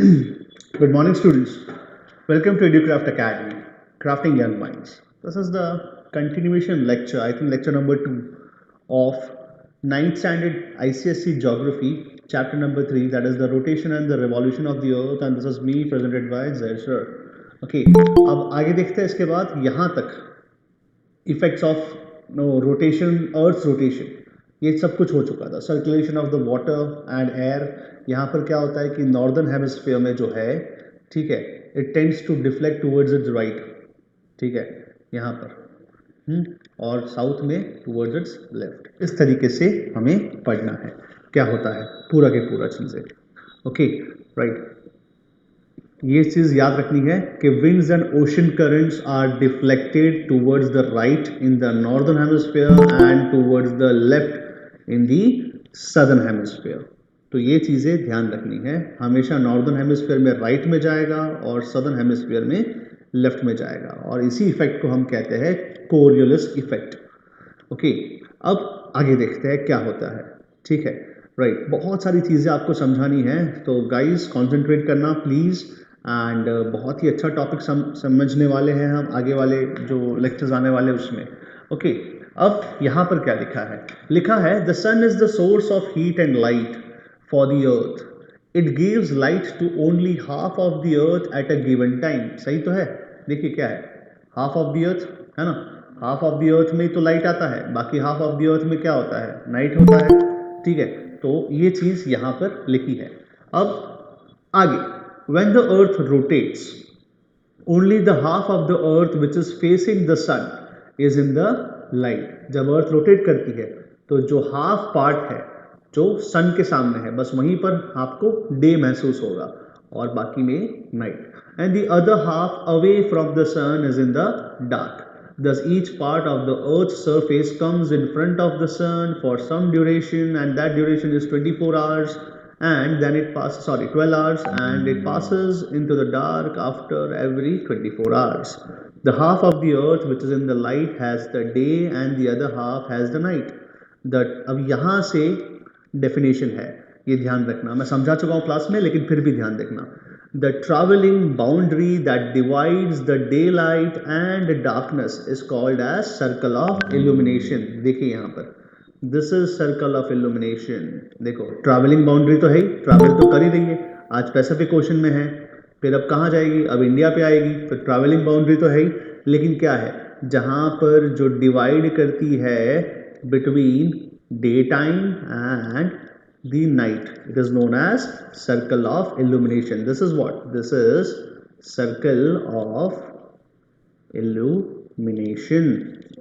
Good morning, students. Welcome to EduCraft Academy, Crafting Young Minds. This is the continuation lecture, I think lecture number 2 of 9th standard ICSE Geography, chapter number 3, that is the rotation and the revolution of the earth, and this is me presented by Zaid sir. Okay, अब आगे देखते हैं इसके बाद यहाँ तक effects of rotation, earth rotation, ये सब कुछ हो चुका था. Circulation of the water and air. यहाँ पर क्या होता है कि नॉर्दर्न हेमिस्फीयर में जो है, ठीक है, it tends to deflect towards its right, ठीक है, यहाँ पर और साउथ में टूवर्ड्स इट्स लेफ्ट. इस तरीके से हमें पढ़ना है क्या होता है पूरा के पूरा चीज़ें. Okay, right. ये चीज़ याद रखनी है कि winds and ocean currents are deflected towards the right in the northern hemisphere and towards the left in the southern hemisphere. तो ये चीज़ें ध्यान रखनी है. हमेशा नॉर्दर्न हेमिस्फीयर में राइट में जाएगा और सदर्न हेमिस्फीयर में लेफ्ट में जाएगा, और इसी इफेक्ट को हम कहते हैं कोरियोलिस इफेक्ट. ओके, अब आगे देखते हैं क्या होता है. ठीक है, राइट. बहुत सारी चीज़ें आपको समझानी है, तो गाइस कॉन्सेंट्रेट करना प्लीज़. एंड बहुत ही अच्छा टॉपिक समझने वाले हैं हम आगे वाले जो लेक्चर्स आने वाले उसमें. ओके, अब यहाँ पर क्या लिखा है? लिखा है the sun is the source of heat and light for the earth. It gives light to only half of the earth at a given time. सही तो है? देखिए क्या है, हाफ ऑफ द अर्थ है ना. हाफ ऑफ द अर्थ में तो लाइट आता है, बाकी हाफ ऑफ द अर्थ में क्या होता है? नाइट होता है. ठीक है, तो ये चीज़ यहाँ पर लिखी है. अब आगे, when the earth rotates, only the half of the earth which is facing the sun is in the light. जब अर्थ रोटेट करती है तो जो हाफ पार्ट है जो सन के सामने है, बस वहीं पर आपको डे महसूस होगा और बाकी में night. And the other half away from the sun is in the dark. Thus each part of the earth's surface comes in front of the sun for some duration, and that duration is 24 hours, and then it passes 12 hours, and it passes into the dark after every 24 hours. The half of the earth which is in the light has the day and the other half has the night. That अब यहाँ से definition है, ये ध्यान रखना. मैं समझा चुका हूँ क्लास में, लेकिन फिर भी ध्यान रखना. The traveling boundary that divides the daylight and darkness is called as circle of illumination. देखिए यहाँ पर, this is circle of illumination. देखो, ट्रैवलिंग बाउंड्री तो है ही, ट्रैवल तो कर ही रही है. आज पैसिफिक ओशन में है, फिर अब कहाँ जाएगी? अब इंडिया पे आएगी. फिर ट्रैवलिंग बाउंड्री तो है ही, लेकिन क्या है, जहाँ पर जो डिवाइड करती है between day time and the night, it is known as circle of illumination. This is what? This is circle of illumination.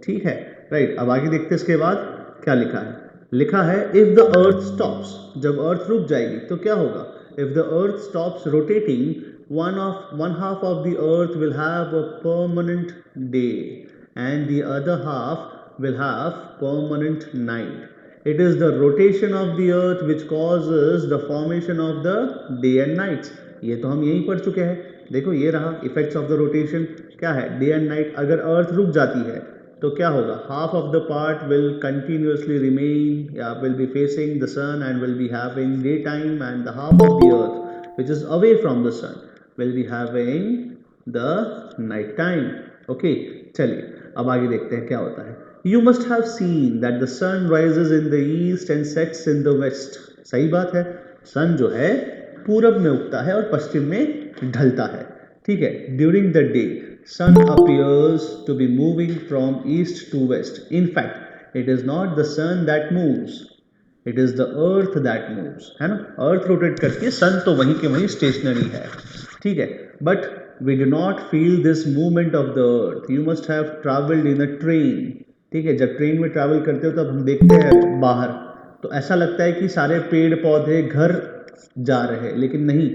ठीक है, राइट. अब आगे देखते हैं इसके बाद क्या लिखा है. लिखा है if the earth stops, जब अर्थ रुक जाएगी तो क्या होगा? if the earth stops rotating, one half of the earth will have a permanent day and the other half will have permanent night. It is the rotation of the earth which causes the formation of the day and nights. ये तो हम यही पढ़ चुके हैं. देखो ये रहा इफेक्ट्स ऑफ द रोटेशन. क्या है? Day and night. अगर अर्थ रुक जाती है तो क्या होगा? Half of the part will continuously remain या will be facing the sun and will be having day time, and the half of the earth which is away from the sun will be having the night time. Okay, चलिए अब आगे देखते हैं क्या होता है. You must have seen that the sun rises in the east and sets in the west. सही बात है, सन जो है पूरब में उगता है और पश्चिम में ढलता है. ठीक है. During the day, sun appears to be moving from east to west. In fact, it is not the sun that moves, it is the earth that moves. है ना, अर्थ रोटेट करती है, सन तो वहीं के वहीं स्टेशनरी है. ठीक है, but we do not feel this movement of the earth. You must have traveled in a train. ठीक है, जब ट्रेन में ट्रैवल करते हो तब हम देखते हैं बाहर, तो ऐसा लगता है कि सारे पेड़ पौधे घर जा रहे हैं, लेकिन नहीं.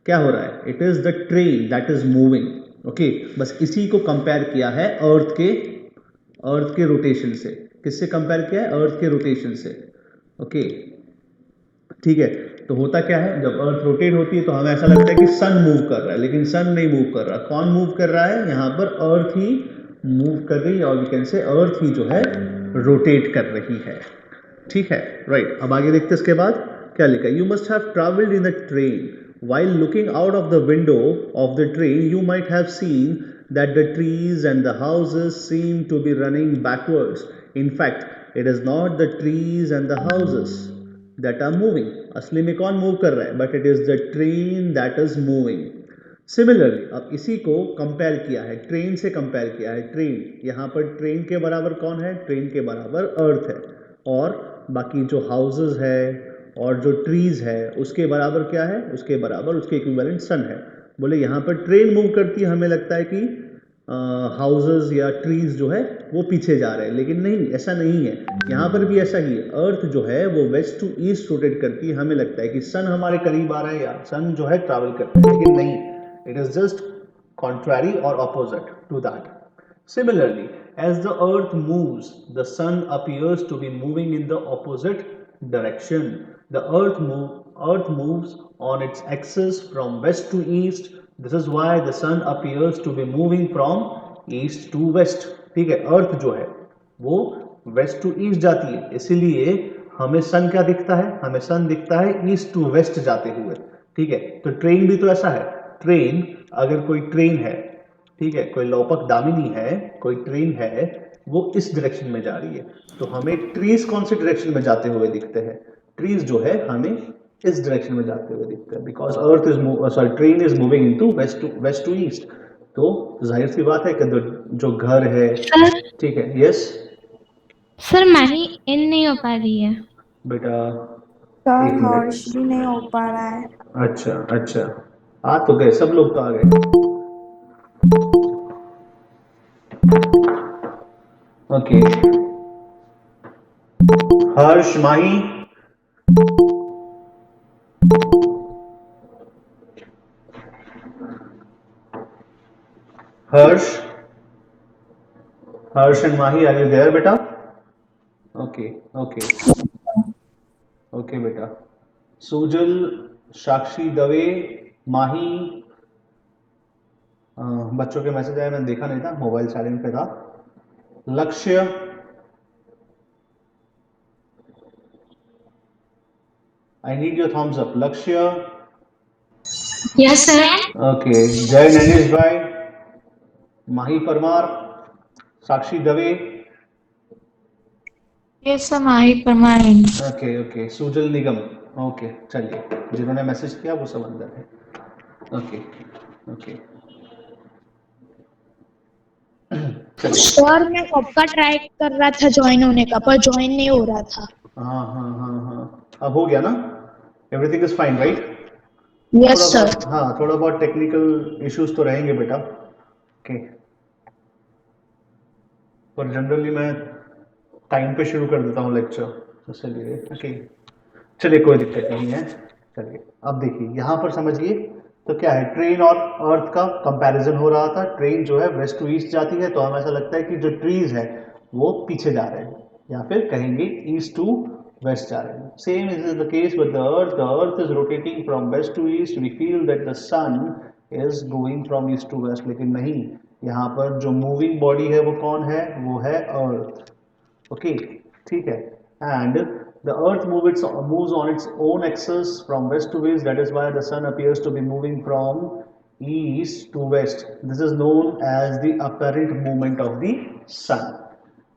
क्या हो रहा है? It is the train that is moving. Okay, बस इसी को कंपेयर किया है अर्थ के रोटेशन से. किससे कंपेयर किया है? अर्थ के रोटेशन से. ओके, ठीक है. तो होता क्या है, जब अर्थ रोटेट होती है तो हमें ऐसा लगता है कि सन मूव कर रहा है, लेकिन सन नहीं मूव कर रहा. कौन मूव कर रहा है? यहाँ पर अर्थ ही मूव कर रही है, और वी कैन से अर्थ ही जो है रोटेट कर रही है. ठीक है, राइट. अब आगे देखते हैं इसके बाद क्या लिखा है. You must have travelled in a train while looking out of the window of the train, you might have seen that the trees and the houses seem to be running backwards. In fact, it is not the trees and the houses that are moving. असली में कौन move कर रहा है? But it is the train that is moving. Similarly अब इसी को compare किया है, ट्रेन से कंपेयर किया है। ट्रेन, यहाँ पर ट्रेन के बराबर कौन है? ट्रेन के बराबर अर्थ है, और बाकी जो हाउसेस है और जो ट्रीज है उसके बराबर क्या है? उसके बराबर उसके इक्विवेलेंट सन है। बोले यहाँ पर ट्रेन मूव करती है, हमें लगता है कि हाउसेस या ट्रीज जो है वो पीछे जा रहे हैं, लेकिन नहीं, ऐसा नहीं है। यहाँ पर भी ऐसा ही है, अर्थ जो है वो वेस्ट टू ईस्ट रोटेट करती है, हमें लगता है कि सन हमारे करीब आ रहा है या सन जो है ट्रैवल करता है, लेकिन नहीं, it is just contrary or opposite to that. Similarly, as the earth moves, the sun appears to be moving in the opposite direction. The earth moves on its axis from west to east. This is why the sun appears to be moving from east to west. ठीक है, अर्थ जो है वो waste to east जाती है, इसीलिए हमें सन क्या दिखता है? हमें सन दिखता है ईस्ट टू वेस्ट जाते हुए। ठीक है, तो ट्रेन भी तो ऐसा है। ट्रेन, अगर कोई ट्रेन है, ठीक है, कोई लोपक दामिनी है, कोई ट्रेन है, वो इस डायरेक्शन में जा रही है, तो हमें ट्रीज कौन सी डायरेक्शन में जाते हुए दिखते हैं? ट्रीज जो है हमें इस डायरेक्शन में जाते हुए दिखते हैं, because earth is sorry train is moving into west to east. तो जाहिर सी बात है कि जो घर है, सर ठीक है, यस सर माही इन नहीं हो पा रही है बेटा, सर एक हर्ष मिनट। भी नहीं हो पा रहा है। अच्छा अच्छा, आ तो गए, सब लोग तो आ गए। Okay, Harsh, Mahi, Harsh, Harsh and Mahi, are you there बेटा? ओके ओके ओके बेटा। सुजल, साक्षी, दवे, माही, बच्चों के मैसेज आए, मैंने देखा नहीं था, मोबाइल साइलेंट पे था। लक्ष्य, I need your thumbs up. लक्ष्य, यस सर ओके। जय नैनेश भाई, माही परमार, साक्षी दवे, यस सर माही परमार ओके ओके। सुजल निगम, ओके, चलिए, जिन्होंने मैसेज किया वो सब अंदर है। ओके ओके, सर मैं कब का ट्राई कर रहा था ज्वाइन होने का, पर ज्वाइन नहीं हो रहा था। हाँ हाँ हाँ हाँ, अब हो गया ना? Everything is fine right? Yes थोड़ा सर। बहुत, हाँ, थोड़ा बहुत टेक्निकल इश्यूज तो रहेंगे बेटा, ओके, पर जनरली मैं टाइम पे शुरू कर देता हूँ लेक्चर, इसलिए ओके, चलिए, कोई दिक्कत नहीं है। चलिए, अब देखिए यहाँ पर समझिए, तो क्या है, ट्रेन और अर्थ का कंपैरिजन हो रहा था। ट्रेन जो है वेस्ट टू ईस्ट जाती है, तो हमें ऐसा लगता है कि जो ट्रीज है वो पीछे जा रहे हैं, या फिर कहेंगे ईस्ट टू वेस्ट जा रहे हैं। Same is the case with the earth is rotating from west to east, we feel that the sun is going from east to west, लेकिन नहीं, यहाँ पर जो मूविंग बॉडी है वो कौन है? वो है अर्थ। ओके, ठीक है, and the earth moves on its own axis from west to east, that is why the sun appears to be moving from east to west. This is known as the apparent movement of the sun.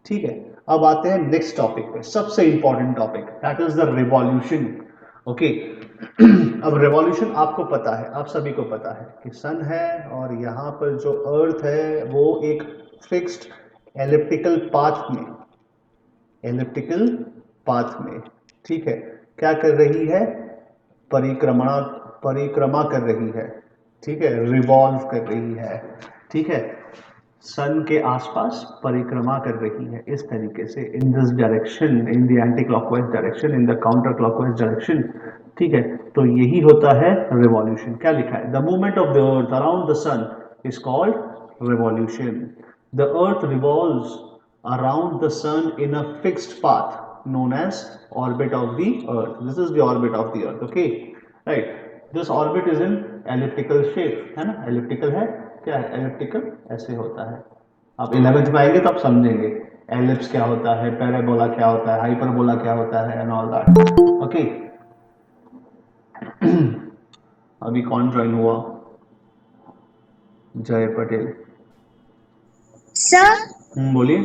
ठीक है, अब आते हैं next topic पे, सबसे important topic, that is the revolution. Okay, अब revolution आपको पता है, आप सभी को पता है कि सन है और यहाँ पर जो अर्थ है वो एक फिक्स्ड एलिप्टिकल पाथ में, एलिप्टिकल पाथ में, ठीक है, क्या कर रही है? परिक्रमा, परिक्रमा कर रही है, ठीक है, रिवॉल्व कर रही है, ठीक है, सन के आसपास परिक्रमा कर रही है इस तरीके से, in this direction, in the anti clockwise direction, in the counter clockwise direction, ठीक है, तो यही होता है रिवॉल्यूशन। क्या लिखा है? The movement of the earth around the sun is called revolution. The earth revolves around the sun in a fixed path known as orbit of the earth. This is the orbit of the earth, okay, right? This orbit is in elliptical shape, है ना? elliptical है, क्या है elliptical? ऐसे होता है, आप 11th में आएंगे तो आप समझेंगे एलिप्स क्या होता है, पैराबोला क्या होता है, हाइपरबोला क्या होता है, एंड ऑल दैट, ओके। अभी कौन ज्वाइन हुआ? जय पटेल। सर बोलिए।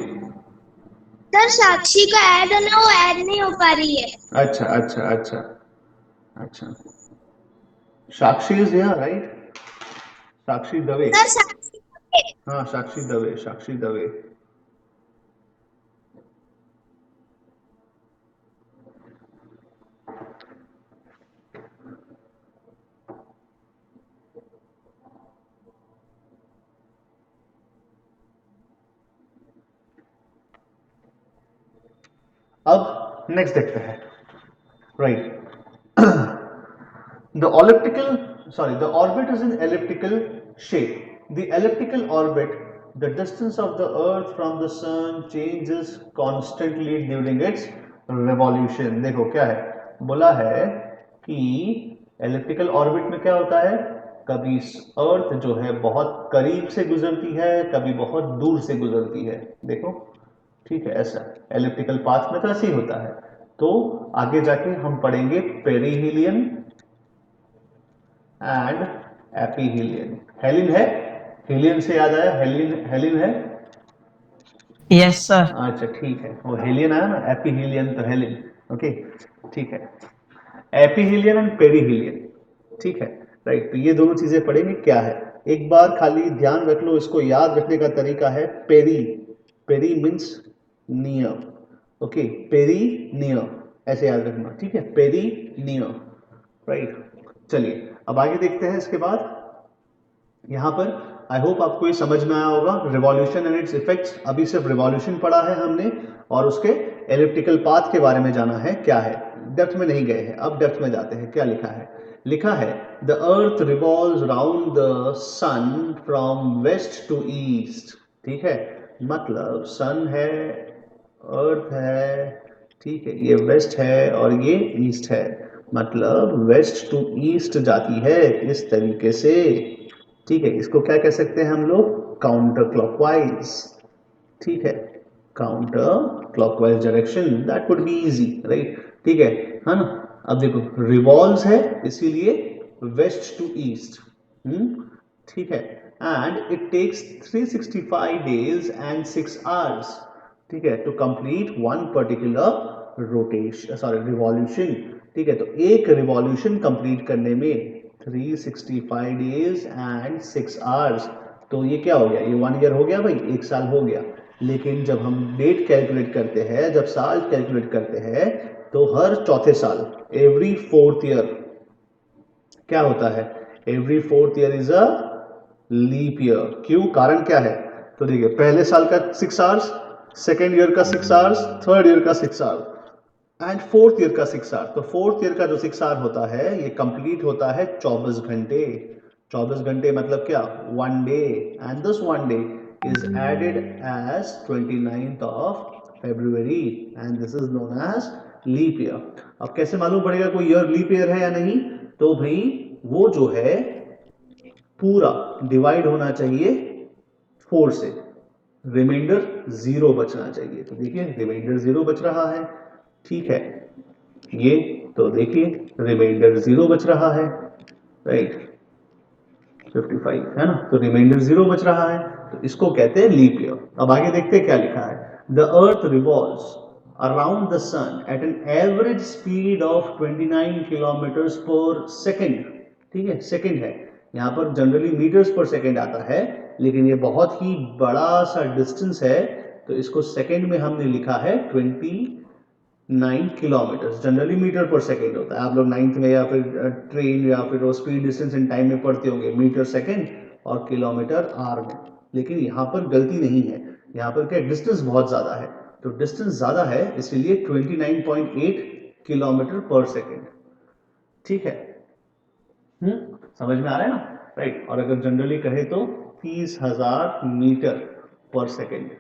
सर साक्षी का ऐड है ना, वो ऐड नहीं हो पा रही है। अच्छा अच्छा अच्छा अच्छा, Sakshi is here right? Sakshi Dave. Sir Sakshi हाँ, साक्षी दवे, साक्षी दवे। अब नेक्स्ट देखते हैं, right. The the orbit is in elliptical shape. The elliptical orbit, the distance of the Earth from the Sun changes constantly during its revolution. देखो क्या है, बोला है कि elliptical orbit में क्या होता है, कभी अर्थ जो है बहुत करीब से गुजरती है, कभी बहुत दूर से गुजरती है। देखो, ठीक है, ऐसा एलिप्टिकल पाथ में तो ऐसे ही होता है। तो आगे जाके हम पढ़ेंगे पेरीहिलियन एंड एपीहिलियन। हेलिन है, हिलियन से याद आया, हेलिन, हेलिन है। Yes sir. अच्छा ठीक है, वो हेलियन आया ना, एपीहिलियन तो हेलिन। ओके ठीक है, एपीहिलियन एंड पेरीहिलियन। ठीक है, राइट। तो ये दोनों चीजें पढ़ेंगे क्या है। एक बार खाली ध्यान रख लो, इसको याद रखने का तरीका है peri. Peri means near. Okay, peri near ऐसे याद रखना, ठीक है, पेरी नियर, राइट। चलिए अब आगे देखते हैं। इसके बाद यहां पर आई होप आपको ये समझ में आया होगा, रिवॉल्यूशन एंड इट्स इफेक्ट्स। अभी सिर्फ रिवॉल्यूशन पढ़ा है हमने और उसके एलिप्टिकल पाथ के बारे में जाना है क्या है, डेप्थ में नहीं गए हैं। अब डेप्थ में जाते हैं। क्या लिखा है, लिखा है the earth revolves round the sun from west to east. ठीक है, मतलब सन है, अर्थ है, ठीक है, ये वेस्ट है और ये ईस्ट है, मतलब वेस्ट टू ईस्ट जाती है इस तरीके से। ठीक है, इसको क्या कह सकते हैं हम लोग, काउंटर क्लॉकवाइज। ठीक है, counter clockwise direction, that would be easy, right. ठीक है ना। अब देखो रिवॉल्व्स है इसीलिए वेस्ट टू ईस्ट। ठीक है, and it takes 365 days and 6 hours, ठीक है, to complete one particular rotation, sorry revolution. ठीक है, तो एक रिवॉल्यूशन कंप्लीट करने में 365 days and 6 hours। तो ये क्या हो गया, ये 1 year हो गया भाई, 1 साल हो गया। लेकिन जब हम डेट कैलकुलेट करते हैं, जब साल कैलकुलेट करते हैं, तो हर चौथे साल, एवरी 4th year क्या होता है, every 4th year is a leap year. क्यों, कारण क्या है, तो देखिए पहले साल का 6 hours, सेकेंड ईयर का 6 hours, थर्ड ईयर का 6 hours एंड फोर्थ ईयर का 6 hours। तो फोर्थ ईयर का जो 6 hour होता है, ये कंप्लीट होता है 24 घंटे। 24 घंटे मतलब क्या, 1 day, and this 1 day is added as 29th of February and this is known as leap year. अब कैसे मालूम पड़ेगा कोई ईयर लीप ईयर है या नहीं, तो भाई वो जो है पूरा डिवाइड होना चाहिए 4 से, रिमाइंडर 0 बचना चाहिए। तो देखिए रिमाइंडर 0 बच रहा है, ठीक है, ये तो देखिए रिमाइंडर 0 बच रहा है, राइट, 55 है ना, तो रिमाइंडर 0 बच रहा है, तो इसको कहते हैं लीप ईयर। अब आगे देखते हैं क्या लिखा है, the earth revolves around the sun at an average speed of 29 kilometres per second. ठीक है, सेकेंड है, यहाँ पर जनरली मीटर्स पर सेकेंड आता है, लेकिन ये बहुत ही बड़ा सा डिस्टेंस है, तो इसको सेकेंड में हमने लिखा है 29 किलोमीटर। जनरली मीटर पर सेकेंड होता है, आप लोग 9th में या फिर ट्रेन या फिर स्पीड डिस्टेंस इन टाइम में पढ़ते होंगे मीटर सेकेंड और किलोमीटर आर में। लेकिन यहाँ पर गलती नहीं है, यहाँ पर क्या डिस्टेंस बहुत ज़्यादा है, तो डिस्टेंस ज़्यादा है इसलिए 29.8 किलोमीटर पर सेकेंड। ठीक है, समझ में आ रहा है ना, राइट। और अगर जनरली कहे तो 30,000 मीटर पर सेकेंड।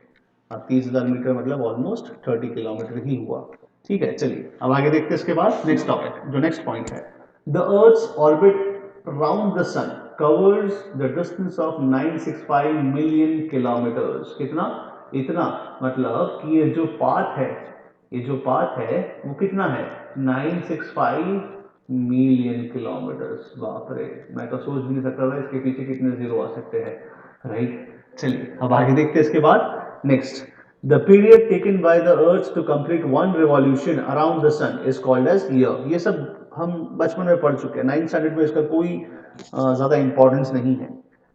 30,000 मीटर मतलब ऑलमोस्ट 30 किलोमीटर ही हुआ। ठीक है, चलिए अब आगे देखते हैं। इसके बाद नेक्स्ट टॉपिक, जो नेक्स्ट पॉइंट है, the earth's orbit round the sun covers the distance of 965 million kilometres. कितना, इतना, मतलब कि ये जो पाथ है वो कितना है, 965 मिलियन किलोमीटर्स, बाप रे, मैं तो सोच भी नहीं सकता था इसके पीछे कितने जीरो आ सकते हैं, राइट। चलिए अब आगे देखते हैं इसके बाद। Next, the period taken by the earth to complete one revolution around the sun is called as year. ये सब हम बचपन में पढ़ चुके हैं, 9th स्टैंडर्ड में इसका कोई ज़्यादा इंपॉर्टेंस नहीं है,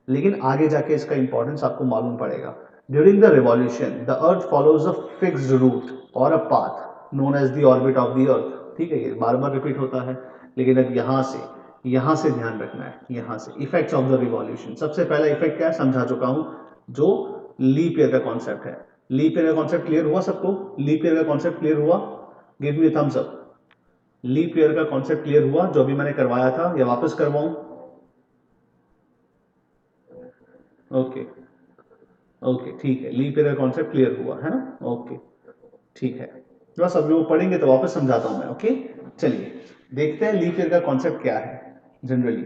लेकिन आगे जाके इसका इंपॉर्टेंस आपको मालूम पड़ेगा। During the revolution the earth follows a fixed route और a path known as the orbit of the earth. ठीक है, ये बार बार रिपीट होता है, लेकिन अब यहाँ से ध्यान रखना है। यहाँ से इफेक्ट्स ऑफ द रिवॉल्यूशन, सबसे पहला इफेक्ट क्या है समझा चुका हूँ, जो लीप ईयर का कॉन्सेप्ट है। लीप ईयर का कॉन्सेप्ट क्लियर हुआ सबको? लीप ईयर का कॉन्सेप्ट क्लियर हुआ? Give me thumbs up. Leap year का कॉन्सेप्ट क्लियर हुआ जो भी मैंने करवाया था, या वापस करवाऊं? ओके ओके, ठीक है, लीप ईयर का कॉन्सेप्ट क्लियर हुआ है ना? ओके ठीक है, थोड़ा सब लोग पढ़ेंगे तो वापस समझाता हूं मैं। ओके चलिए देखते हैं लीप ईयर का कॉन्सेप्ट क्या है generally,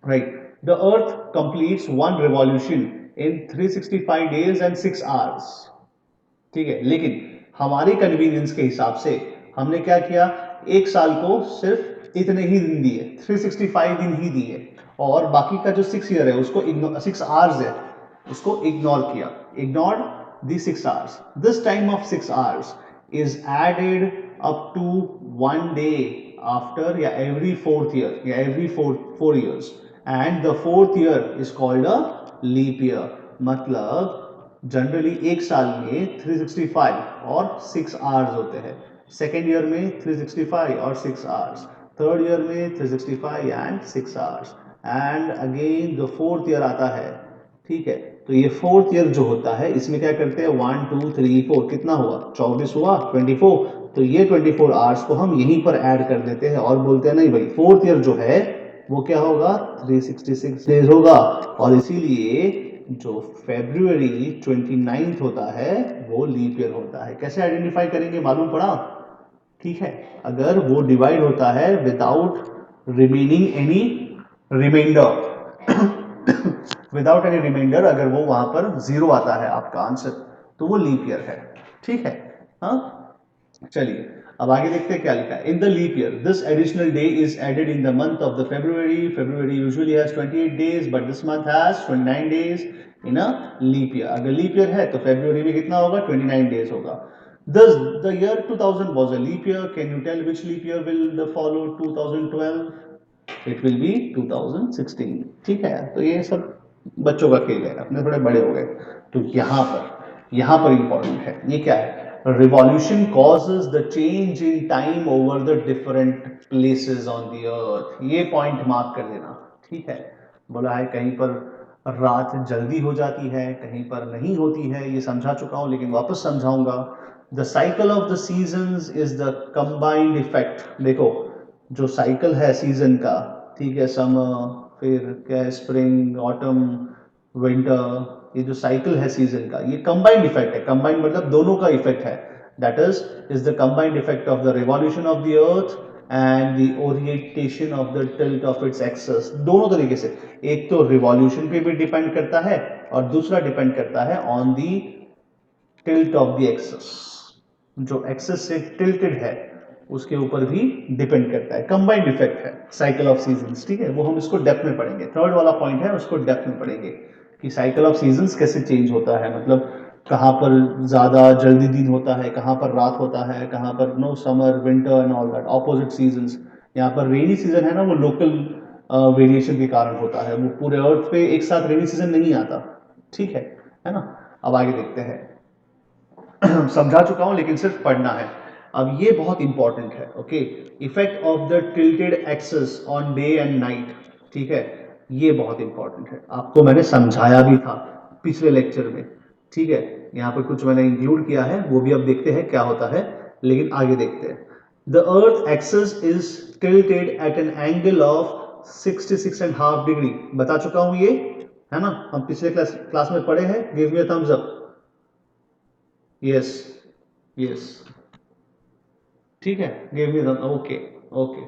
right. The earth completes one revolution in 365 days and 6 hours. ठीक है, लेकिन हमारी कन्वीनियंस के हिसाब से हमने क्या किया, एक साल को सिर्फ इतने ही दिन दिए, 365 दिन ही दिए, और बाकी का जो 6 ईयर है उसको 6 आवर्स है उसको इग्नोर किया, ignore the 6 hours. This time of 6 hours is added up to 1 day after या every 4th year या every 4 years, and the 4th year is called a leap year। मतलब जनरली एक साल में 365 और 6 आवर्स होते हैं, सेकेंड ईयर में 365 और 6 आवर्स, थर्ड ईयर में 365 and 6 hours, and again the 4th year आता है। ठीक है, तो ये 4th ईयर जो होता है इसमें क्या करते हैं, 1 2 3 4 कितना हुआ, 24 हुआ, 24, तो ये 24 आवर्स को हम यहीं पर ऐड कर देते हैं और बोलते हैं नहीं भाई 4th ईयर जो है वो क्या होगा, 366 डेज होगा, और इसीलिए जो फरवरी 29 होता है वो लीप ईयर होता है। कैसे आइडेंटिफाई करेंगे मालूम पड़ा? ठीक है, अगर वो डिवाइड होता है without remaining any reminder without any reminder, अगर वो वहां पर जीरो आता है आपका आंसर, तो वो लीप ईयर है। ठीक है, हाँ चलिए अब आगे देखते हैं क्या लिखा है। In the leap year this additional day is added in the month of the February. February usually has 28 days but this month has 29 days in a leap year. अगर लीप ईयर है तो फरवरी में कितना होगा, 29 डेज होगा। Thus, the year 2000 was a leap year. Can you tell which leap year will the follow 2012? It will be 2016। ठीक है, तो ये सब बच्चों का खेल है, अपने थोड़े बड़े हो गए, तो यहाँ पर इंपॉर्टेंट है, ये क्या है, revolution causes the change in time over the different places on the earth. ये पॉइंट मार्क कर देना। ठीक है, बोला है कहीं पर रात जल्दी हो जाती है, कहीं पर नहीं होती है, ये समझा चुका हूँ लेकिन वापस समझाऊंगा। The cycle of the seasons is the combined effect. देखो जो साइकिल है सीजन का, ठीक है, समर, फिर क्या है, स्प्रिंग, ऑटम, विंटर, ये जो साइकिल है सीजन का, ये कंबाइंड इफेक्ट है। कंबाइंड मतलब दोनों का इफेक्ट है, that is the combined effect of the revolution of the earth and the orientation of the tilt of its axis. दोनों तरीके से, एक तो रिवॉल्यूशन पे भी डिपेंड करता है और दूसरा डिपेंड करता है on the tilt of the axis, जो एक्सिस से टिल्टेड है उसके ऊपर भी डिपेंड करता है। कंबाइंड इफेक्ट है साइकिल ऑफ सीजन्स। ठीक है, वो हम इसको डेप्थ में पढ़ेंगे, थर्ड वाला पॉइंट है उसको डेप्थ में पढ़ेंगे कि साइकिल ऑफ सीजन्स कैसे चेंज होता है, मतलब कहाँ पर ज़्यादा जल्दी दिन होता है, कहाँ पर रात होता है, कहाँ पर no summer winter and all that, opposite seasons. यहाँ पर रेनी सीजन है ना, वो लोकल वेरिएशन के कारण होता है, वो पूरे अर्थ पे एक साथ रेनी सीजन नहीं आता। ठीक है ना। अब आगे देखते हैं समझा चुका हूं लेकिन सिर्फ पढ़ना है। अब ये बहुत इंपॉर्टेंट है, okay, effect of the tilted axis on day and night. ठीक है, ये बहुत इंपॉर्टेंट है, आपको मैंने समझाया भी था पिछले लेक्चर में। ठीक है, यहाँ पर कुछ मैंने इंक्लूड किया है, वो भी अब देखते हैं क्या होता है, लेकिन आगे देखते हैं। The earth axis is tilted at an angle of 66.5 degree. बता चुका हूं ये, है ना, हम पिछले क्लास में पढ़े हैं। Give me a thumbs up. Yes yes, ठीक है, give me the okay okay.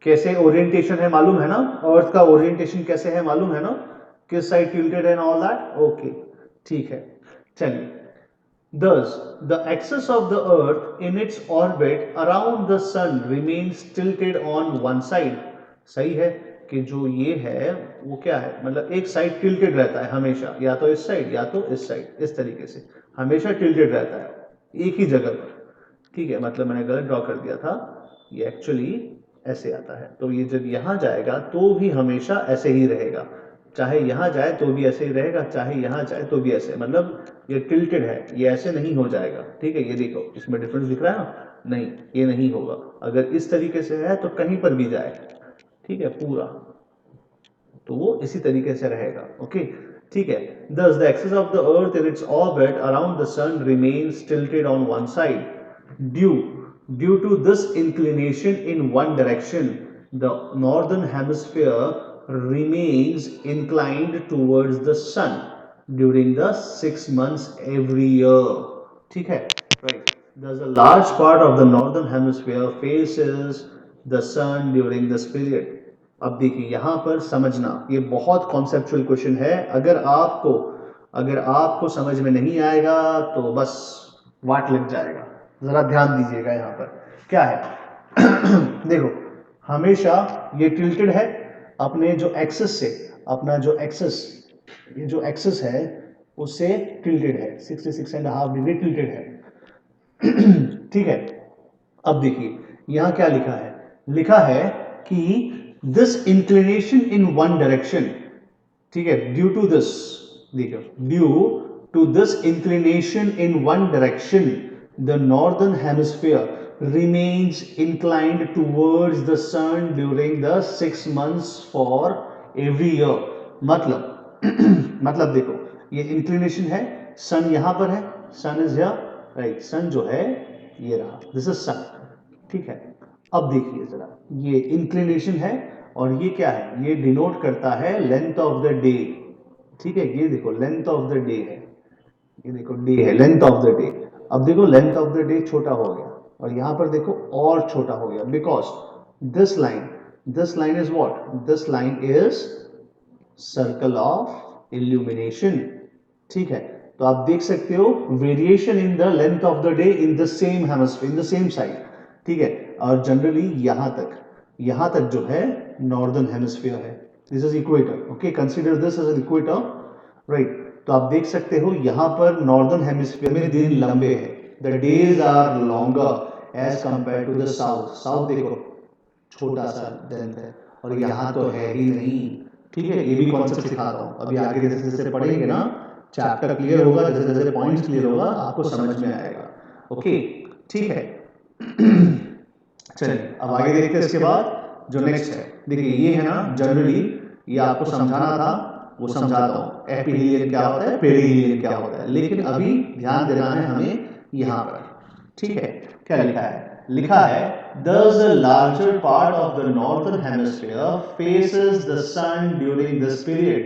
कैसे ओरिएंटेशन है मालूम है ना, अर्थ का ओरिएंटेशन कैसे है मालूम है ना, किस side tilted and all that. Okay ठीक है, चलिए Thus, the axis of the earth in its orbit around the sun remains tilted on one side. सही है कि जो ये है वो क्या है, मतलब एक साइड टिल्टेड रहता है हमेशा, या तो इस साइड या तो इस साइड, इस तरीके से हमेशा टिल्टेड रहता है एक ही जगह पर। ठीक है, मतलब मैंने गलत ड्रॉ कर दिया था, ये एक्चुअली ऐसे आता है, तो ये जब यहाँ जाएगा तो भी हमेशा ऐसे ही रहेगा, चाहे यहाँ जाए तो भी ऐसे ही रहेगा, चाहे यहाँ जाए तो भी ऐसे, मतलब ये टिल्टेड है, ये ऐसे नहीं हो जाएगा। ठीक है, ये देखो इसमें डिफरेंस दिख रहा है ना, नहीं ये नहीं होगा। अगर इस तरीके से है तो कहीं पर भी जाए, ठीक है, पूरा तो वो इसी तरीके से रहेगा। ओके, ठीक है। Thus the axis of the earth in its orbit around the sun remains tilted on one side. Due to this inclination in one direction, the northern hemisphere remains inclined towards the sun during the 6 months every year. ठीक है, right. Thus a large part of the northern hemisphere faces the sun during this period. अब देखिए यहाँ पर समझना, ये बहुत conceptual question है। अगर आपको समझ में नहीं आएगा तो बस वाट लग जाएगा। जरा ध्यान दीजिएगा यहाँ पर क्या है। देखो हमेशा ये टिल्टेड है अपने जो एक्सिस से, अपना जो एक्सिस, ये जो एक्सिस है उससे टिल्टेड है, 66.5 डिग्री टिल्टेड है। ठीक है, अब देखिए यहां क्या लिखा है, लिखा है कि this inclination in one direction, ठीक है, ड्यू टू दिस, देखो due to this inclination in one direction the northern hemisphere remains inclined towards the sun during the 6 months for every year. मतलब देखो ये इंक्लिनेशन है, सन यहां पर है, sun is here, right, sun जो है ये रहा, दिस इज सन। ठीक है, अब देखिए जरा, ये इंक्लिनेशन है और ये क्या है, ये डिनोट करता है लेंथ ऑफ द डे। ठीक है, ये देखो लेंथ ऑफ द डे है, ये देखो डे है, लेंथ ऑफ द डे। अब देखो लेंथ ऑफ द डे छोटा हो गया और यहां पर देखो और छोटा हो गया, because this line is what, this line is circle of illumination. ठीक है, तो आप देख सकते हो variation in the length of the day in the same hemisphere, in the same side. ठीक है, और जनरली यहां तक जो है नॉर्दर्न हेमिस्फीयर है, this is equator. Okay, consider this as an equator, right. तो आप देख सकते हो यहां पर नॉर्दर्न हेमिस्फीयर में दिन लंबे हैं, the days are longer as compare to the south. South देखो छोटा सा लेंथ है और यहां तो है ही नहीं। ठीक है, ये भी कॉन्सेप्ट सिखाता हूं, अभी आगे जैसे जैसे पढ़ेंगे ना, चैप्टर क्लियर होगा, जैसे जैसे पॉइंट्स क्लियर होगा आपको समझ में आएगा। ओके, ठीक है। चलिए अब आगे देखते हैं। इसके बाद जो नेक्स्ट है, देखिए ये है ना, जनरली ये आपको समझाना था, वो समझाता हूँ, एपिहीलियन क्या होता है, पेरिहीलियन क्या होता है, लेकिन अभी ध्यान देना है हमें यहाँ पर। ठीक है, क्या लिखा है, लिखा है thus a larger part of the northern hemisphere faces the sun during this period।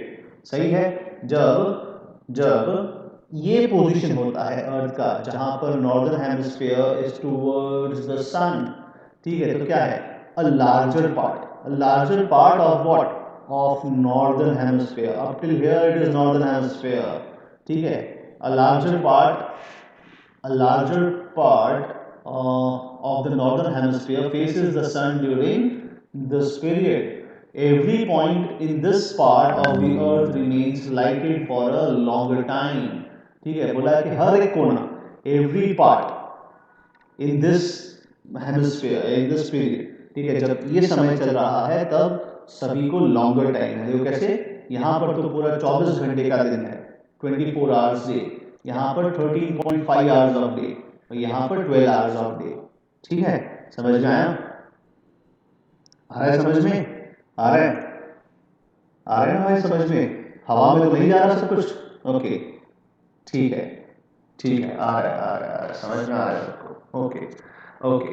सही है, जब ये पोजीशन होता है अर्थ का जहां पर northern hemisphere is towards the sun. ठीक है, तो क्या है, a larger part of what, of northern hemisphere. Up till here it is northern hemisphere. ठीक है, a larger part of the northern hemisphere faces the sun during this period. Every point in this part of the earth remains lighted for a longer time। ठीक है, बोला है कि हर एक कोना, every part in this hemisphere, in this period, ठीक है, जब ये समय चल रहा है तब सभी को लॉन्गर टाइम है। देखो कैसे, यहाँ पर तो पूरा 24 घंटे का दिन है, 24 आवर्स डे, यहाँ पर 13.5 आवर्स ऑफ डे और यहाँ पर 12 आवर्स ऑफ डे। ठीक है, समझ में आया, आ रहा है समझ में, आ रहा है ना भाई समझ में, हवा में तो नहीं जा रहा सब कुछ। ओके, ठीक है, आ रहा है, समझ में आ रहा है सबको। ओके,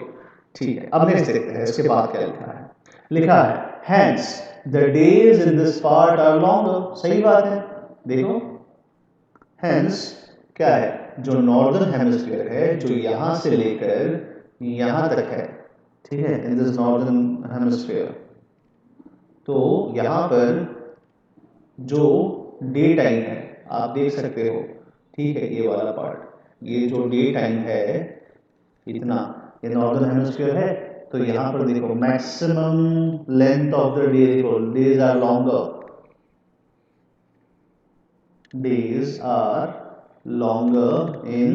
ठीक है। अब नेक्स्ट देखते हैं, इसके बाद क्या लिखा है, लिखा है hence the days in this part are longer। सही बात है, देखो hence क्या है, जो नॉर्दर्न हेमिस्फीयर है, जो यहां से लेकर यहां तक है, ठीक है, इन दिस नॉर्दर्न हेमिस्फीयर, तो यहां पर जो डे टाइम है आप देख सकते हो। ठीक है, ये वाला पार्ट, ये जो डे टाइम है इतना, ये नॉर्दर्न हेमिस्फीयर है, तो यहाँ पर देखो maximum length of the day, देखो days are longer, days are longer in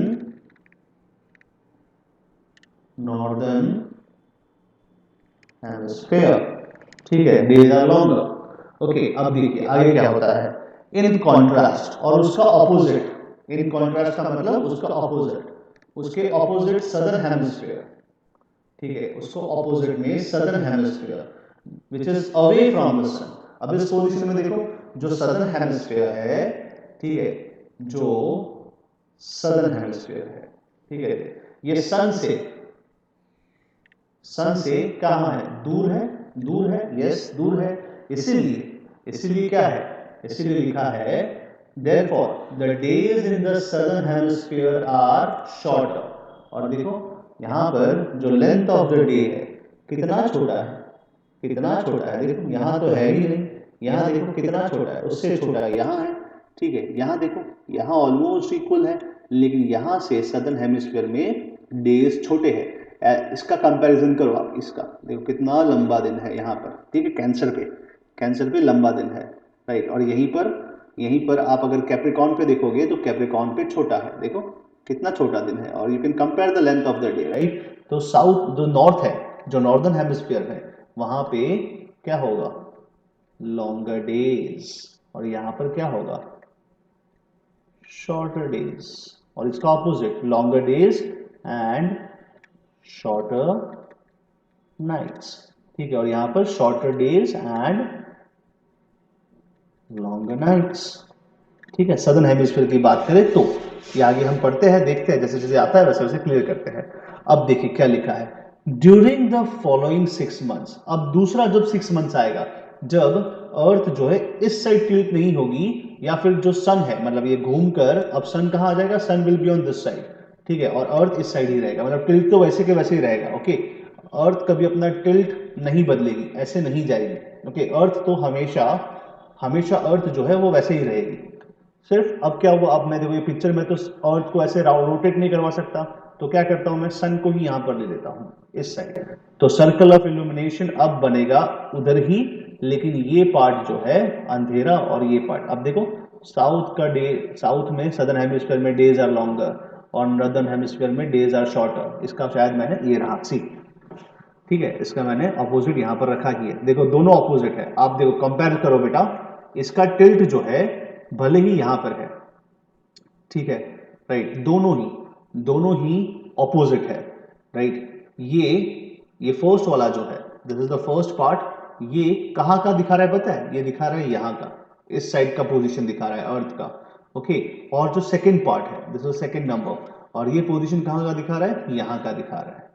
northern hemisphere, ठीक है, days are longer। ओके, अब देखिए आगे क्या होता है, इन कॉन्ट्रास्ट और उसका ऑपोजिट, इन कॉन्ट्रास्ट का मतलब उसका ऑपोजिट, उसके ऑपोजिट सदर्न हेमिस्फीयर, ठीक है, उसको ऑपोजिट में southern hemisphere which is away from the sun. अब इस पोजीशन में देखो जो सदर्न हेमिस्फीयर है, ठीक है, जो सदर्न हेमिस्फीयर है, ठीक है, ये सन से कहाँ है, दूर है, दूर है, यस दूर है, इसीलिए क्या है, इसीलिए लिखा है therefore the days in the southern hemisphere are shorter। और देखो यहाँ पर जो लेंथ ऑफ द डे है कितना छोटा है, कितना छोटा है, देखो यहाँ तो है ही नहीं, यहाँ देखो कितना छोटा है, उससे छोटा है यहाँ है, ठीक है, यहाँ देखो यहाँ ऑलमोस्ट इक्वल है, लेकिन यहाँ से सदर्न हेमिस्फीयर में डेज छोटे हैं। इसका कंपैरिजन करो आप, इसका देखो कितना लंबा दिन है यहाँ पर, ठीक है, कैंसर पे लंबा दिन है, राइट, और यहीं पर आप अगर कैप्रिकॉन पे देखोगे तो कैप्रिकॉन पे छोटा है, देखो कितना छोटा दिन है, और you can compare the length of the day, right. तो साउथ जो नॉर्थ है, जो नॉर्दर्न हेमिस्फीयर है, वहां पे क्या होगा, लॉन्गर डेज, और यहाँ पर क्या होगा, शॉर्टर डेज, और इसका opposite longer days and shorter nights, ठीक है, और यहाँ पर shorter days and longer nights, ठीक है। सदर्न हेमिस्फीयर की बात करें तो ये आगे हम पढ़ते हैं, देखते हैं, जैसे जैसे आता है वैसे वैसे क्लियर करते हैं। अब देखिए क्या लिखा है, ड्यूरिंग द फॉलोइंग 6 मंथ्स। अब दूसरा जब 6 मंथ्स आएगा, जब अर्थ जो है इस साइड टिल्ट नहीं होगी, या फिर जो सन है, मतलब ये घूमकर अब सन कहाँ आ जाएगा, sun will be on this side, ठीक है, और अर्थ इस साइड ही रहेगा, मतलब टिल्ट तो वैसे के वैसे ही रहेगा, ओके। अर्थ कभी अपना टिल्ट नहीं बदलेगी, ऐसे नहीं जाएगी, ओके। अर्थ तो हमेशा अर्थ जो है वो वैसे ही रहेगी। सिर्फ अब क्या हुआ, अब मैं देखो ये पिक्चर में तो अर्थ को ऐसे रोटेट नहीं करवा सकता, तो क्या करता हूं मैं, सन को ही यहां पर ले लेता हूं इस साइड, तो सर्कल ऑफ इल्यूमिनेशन अब बनेगा उधर ही, लेकिन ये पार्ट जो है अंधेरा, और ये पार्ट अब देखो साउथ में सदर्न हेमिस्फीयर में डेज आर लॉन्गर और नॉर्दर्न हेमिस्फीयर में डेज आर शॉर्टर। इसका शायद मैंने ये रहा सी, ठीक है, इसका मैंने अपोजिट यहां पर रखा ही है, देखो दोनों अपोजिट है। आप देखो कंपेयर करो बेटा, इसका टिल्ट जो है भले ही यहां पर है, ठीक है, राइट, दोनों ही ऑपोजिट है, राइट। ये फर्स्ट वाला जो है, this is the first part, ये कहां का दिखा रहा है पता है, ये दिखा रहा है यहां का, इस साइड का पोजीशन दिखा रहा है अर्थ का, ओके। और जो सेकंड पार्ट है, दिस इज सेकंड नंबर, और ये पोजीशन कहां का दिखा रहा है, यहां का दिखा रहा है,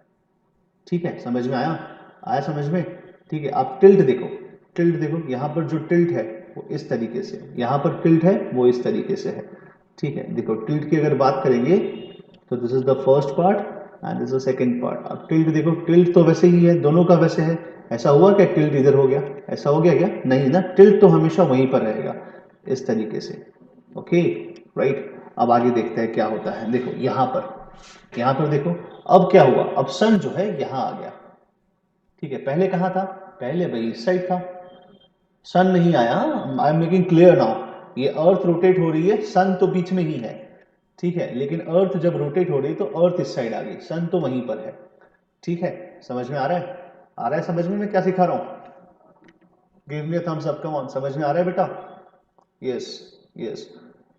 ठीक है, समझ में आया समझ में, ठीक है। आप टिल्ट देखो यहाँ पर जो टिल्ट है वो इस तरीके से, यहाँ पर टिल्ट है वो इस तरीके से है, ठीक है। देखो टिल्ट की अगर बात करेंगे तो this is the first part and this is second part. अब टिल्ट देखो, टिल्ट तो वैसे ही है, दोनों का वैसे है। ऐसा हुआ क्या टिल्ट इधर हो गया, ऐसा हो गया क्या, नहीं ना, टिल्ट तो हमेशा वहीं पर रहेगा इस तरीके से, ओके, राइट। अब आगे देखते हैं क्या होता है, देखो यहाँ पर देखो, अब क्या हुआ, अब सन जो है यहां आ गया, ठीक है। पहले कहां था, पहले भाई इस साइड था, सन नहीं आया, I am making clear now, ये अर्थ रोटेट हो रही है, सन तो बीच में ही है, ठीक है, लेकिन अर्थ जब रोटेट हो रही है तो अर्थ इस साइड आ गई, सन तो वहीं पर है, ठीक है। समझ में आ रहा है समझ में मैं क्या सिखा रहा हूं, give me a thumbs up, come on, समझ में आ रहा है बेटा, यस,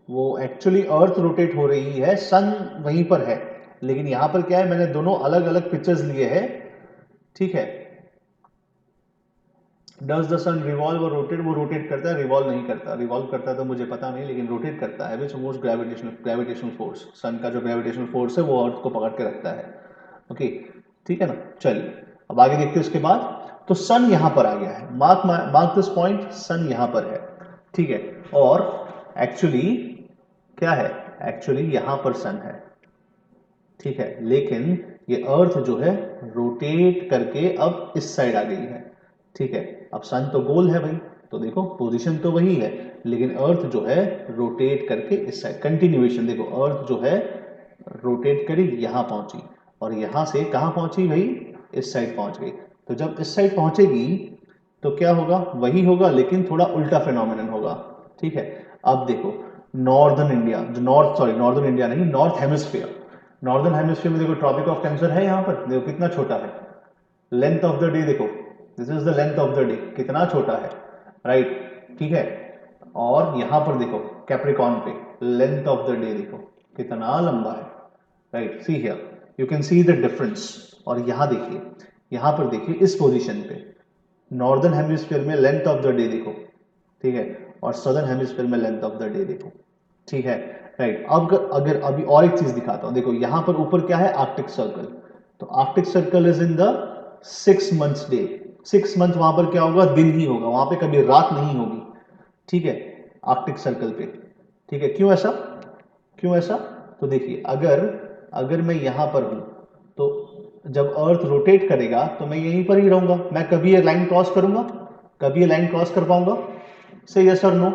वो एक्चुअली अर्थ रोटेट हो रही है, सन वहीं पर है, लेकिन यहां पर क्या है, मैंने दोनों अलग अलग पिक्चर्स लिए हैं, ठीक है। डज द सन रिवॉल्व और रोटेट, वो रोटेट करता है, रिवॉल्व नहीं करता, रिवॉल्व करता है तो मुझे पता नहीं, लेकिन रोटेट करता है, विच मोस्ट ग्रेविटेशनल फोर्स, सन का जो ग्रेविटेशनल फोर्स है वो अर्थ को पकड़ के रखता है, ओके, ठीक है ना। चलिए अब आगे देखते हैं उसके बाद, तो सन यहां पर आ गया है, मार्क दिस पॉइंट, सन यहां पर है, ठीक है, और एक्चुअली क्या है, एक्चुअली यहां पर सन है, ठीक है, लेकिन ये अर्थ जो है रोटेट करके अब इस साइड आ गई है, ठीक है। अब सन तो गोल है भाई, तो देखो पोजीशन तो वही है, लेकिन अर्थ जो है रोटेट करके इस साइड, कंटिन्यूएशन देखो, अर्थ जो है रोटेट करी, यहाँ पहुंची, और यहाँ से कहाँ पहुंची भाई, इस साइड पहुंच गई। तो जब इस साइड पहुंचेगी तो क्या होगा, वही होगा लेकिन थोड़ा उल्टा फिनोमिनन होगा। ठीक है, अब देखो नॉर्दर्न इंडिया, जो नॉर्दर्न इंडिया नहीं, नॉर्थ हेमिस्फीयर, नॉर्दर्न हेमिस्फीयर में देखो ट्रॉपिक ऑफ कैंसर है, यहाँ पर देखो कितना छोटा है, लेंथ ऑफ द डे देखो, this is the length of the day, कितना छोटा है, राइट। ठीक है, और यहां पर देखो कैप्रिकॉन पे लेंथ ऑफ द डे देखो कितना लंबा है, right. See here you can see the difference. और यहां देखिए, यहां पर देखिए इस पोजीशन पे नॉर्दर्न हेमिस्फीयर में लेंथ ऑफ द डे देखो, ठीक है, और सदर्न हेमिस्फीयर में लेंथ ऑफ द डे देखो। ठीक है, राइट। अब अगर अभी और एक चीज दिखाता हूं, देखो यहां पर ऊपर क्या है, आर्कटिक सर्कल। तो Arctic circle is in the 6 months day. 6 month वहां पर क्या होगा, दिन ही होगा, वहां पे कभी रात नहीं होगी। ठीक है, आर्कटिक सर्कल पे। ठीक है, क्यों ऐसा, क्यों ऐसा, तो देखिए अगर मैं यहां पर हूं तो जब अर्थ रोटेट करेगा तो मैं यहीं पर ही रहूंगा, मैं कभी ये लाइन क्रॉस करूंगा, कभी ये लाइन क्रॉस कर पाऊंगा, से यस और नो,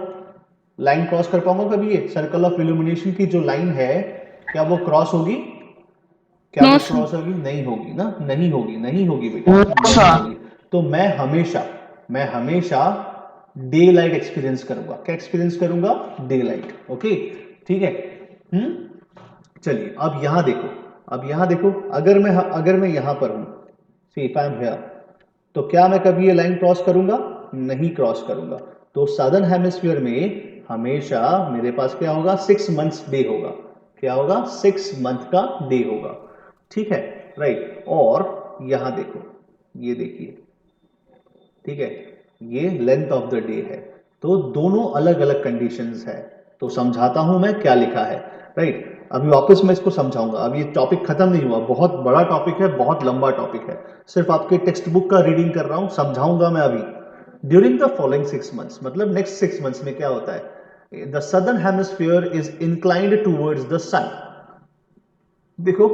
लाइन क्रॉस कर पाऊंगा कभी, ये सर्कल ऑफ इल्यूमिनेशन की जो लाइन है क्या वो क्रॉस होगी, क्या No, वो sir. क्रॉस होगी, नहीं होगी ना, नहीं होगी, नहीं होगी बेटा, No, नहीं sir. होगी। तो मैं हमेशा डे लाइट एक्सपीरियंस करूंगा, क्या एक्सपीरियंस करूंगा, डे लाइट। ओके, ठीक है। चलिए अब यहां देखो, अब यहां देखो, अगर मैं यहां पर हूं, see if I am here, तो क्या मैं कभी ये लाइन क्रॉस करूंगा, नहीं क्रॉस करूंगा। तो सदर्न हेमिस्फीयर में हमेशा मेरे पास क्या होगा, 6 मंथ्स डे होगा, क्या होगा, 6 मंथ का डे होगा। ठीक है, राइट। और यहां देखो, ये देखिए, ठीक है, ये लेंथ ऑफ द डे है। तो दोनों अलग अलग कंडीशंस है। तो समझाता हूं मैं क्या लिखा है, राइट। अभी वापस मैं इसको समझाऊंगा, अब ये टॉपिक खत्म नहीं हुआ, बहुत बड़ा टॉपिक है, बहुत लंबा टॉपिक है, सिर्फ आपके टेक्स्ट बुक का रीडिंग कर रहा हूं, समझाऊंगा मैं अभी। ड्यूरिंग द फॉलोइंग 6 मंथ्स, मतलब नेक्स्ट 6 मंथ्स में क्या होता है, the southern hemisphere is inclined towards the sun. देखो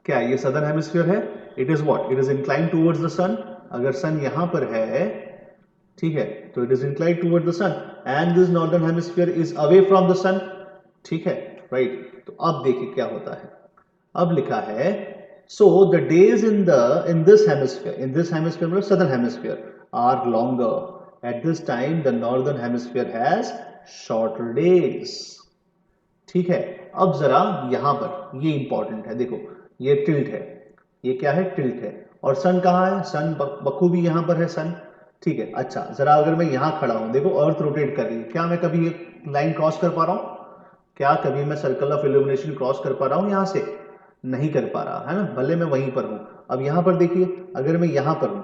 क्या ये सदर्न हेमिस्फीयर है, it is what, it is inclined towards the sun. अगर सन यहां पर है, ठीक है, तो it is inclined toward the sun, and this northern hemisphere is away from the sun. ठीक है, राइट। तो अब देखिए क्या होता है, अब लिखा है, so the days in this hemisphere मतलब southern hemisphere are longer, at this time the northern hemisphere has shorter days. ठीक है, अब जरा यहां पर ये इंपॉर्टेंट है, देखो ये टिल्ट है, ये क्या है, टिल्ट है, और सन कहाँ है, सन बखूबी यहां पर है सन। ठीक है, अच्छा जरा अगर मैं यहां खड़ा हूं, देखो अर्थ रोटेट कर रही है, क्या मैं कभी ये लाइन क्रॉस कर पा रहा हूं, क्या कभी मैं सर्कल ऑफ इल्यूमिनेशन क्रॉस कर पा रहा हूं यहां से, नहीं कर पा रहा है ना, भले मैं वहीं पर हूं। अब यहां पर देखिए, अगर मैं यहां पर हूं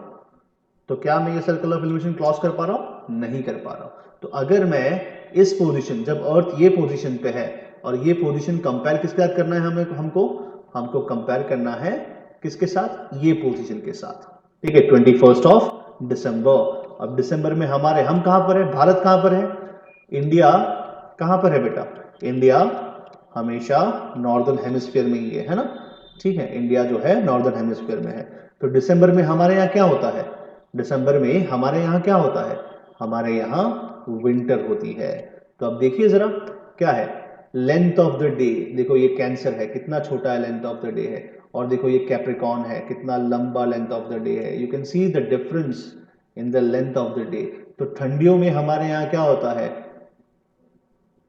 तो क्या मैं ये सर्कल ऑफ इल्यूमिनेशन क्रॉस कर पा रहा हूं, नहीं कर पा रहा हूं। तो अगर मैं इस पोजीशन, जब अर्थ ये पोजीशन पे है, और ये पोजीशन कंपेयर किसके साथ करना है, हमें हमको कंपेयर करना है किसके साथ, ये पोजीशन के साथ। ठीक है, 21 ऑफ दिसंबर। अब दिसंबर में हम कहां पर है, भारत कहां पर है, इंडिया कहां पर है बेटा, इंडिया हमेशा नॉर्दर्न हेमिस्फीयर में ही है ना। ठीक है, इंडिया जो है नॉर्दर्न हेमिस्फीयर में है। तो दिसंबर में हमारे यहाँ क्या होता है, दिसंबर में हमारे यहाँ क्या होता है, हमारे यहाँ विंटर होती है। तो अब देखिए जरा क्या है, लेंथ ऑफ द डे, देखो ये कैंसर है, कितना छोटा है लेंथ ऑफ द डे है, और देखो ये कैप्रिकॉन है, कितना लंबा लेंथ ऑफ द डे है। You can see the difference in the length of the day. तो ठंडियों में हमारे यहाँ क्या होता है,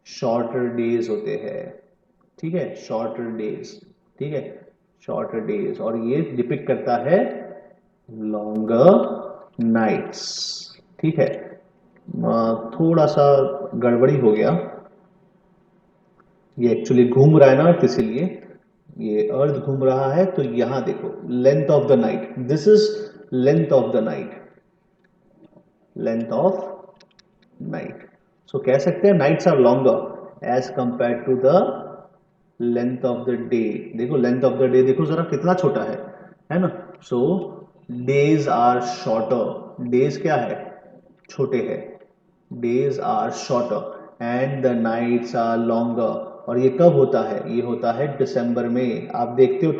शॉर्टर डेज होते हैं। ठीक है, शॉर्टर डेज, ठीक है, शॉर्टर डेज, और ये डिपिक्ट करता है लॉन्गर नाइट्स। ठीक है, थोड़ा सा गड़बड़ी हो गया, ये एक्चुअली घूम रहा है ना अर्थ, इसीलिए ये अर्थ घूम रहा है। तो यहां देखो length of the night, this is length of the night, length of night. So कह सकते हैं nights are longer as compare to the length of the day. देखो लेंथ ऑफ द डे देखो जरा कितना छोटा है ना। So days are shorter, days क्या है, छोटे हैं, days are shorter and the nights are longer. और ये कब होता है, ये होता है दिसंबर में। आप देखते हो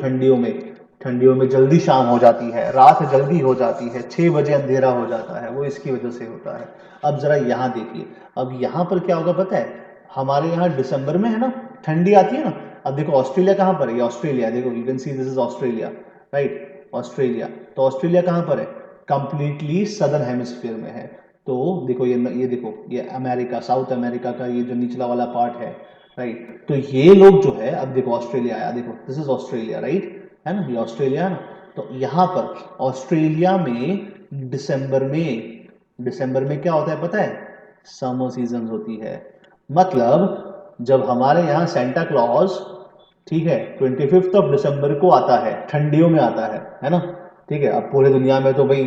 ठंडियों में जल्दी शाम हो जाती है, रात जल्दी हो जाती है, 6 बजे अंधेरा हो जाता है, वो इसकी वजह से होता है। अब जरा यहाँ देखिए, अब यहाँ पर क्या होगा पता है, हमारे यहाँ दिसंबर में है ना ठंडी आती है ना, अब देखो ऑस्ट्रेलिया कहाँ पर है, ये ऑस्ट्रेलिया, देखो you can see this is Australia, right, Australia. तो ऑस्ट्रेलिया कहाँ पर है, कंप्लीटली सदर्न हेमिस्फीयर में है। तो देखो ये देखो ये अमेरिका, साउथ अमेरिका का ये जो निचला वाला पार्ट है, राइट। तो ये लोग जो है, अब देखो ऑस्ट्रेलिया आया, देखो दिस इज ऑस्ट्रेलिया, राइट, है ना, ये ऑस्ट्रेलिया है ना। तो यहाँ पर ऑस्ट्रेलिया में दिसंबर में क्या होता है पता है, समर सीजन होती है। मतलब जब हमारे यहाँ सेंटा क्लॉज, ठीक है, 25 ऑफ दिसंबर को आता है, ठंडियों में आता है ना, ठीक है। अब पूरे दुनिया में तो भाई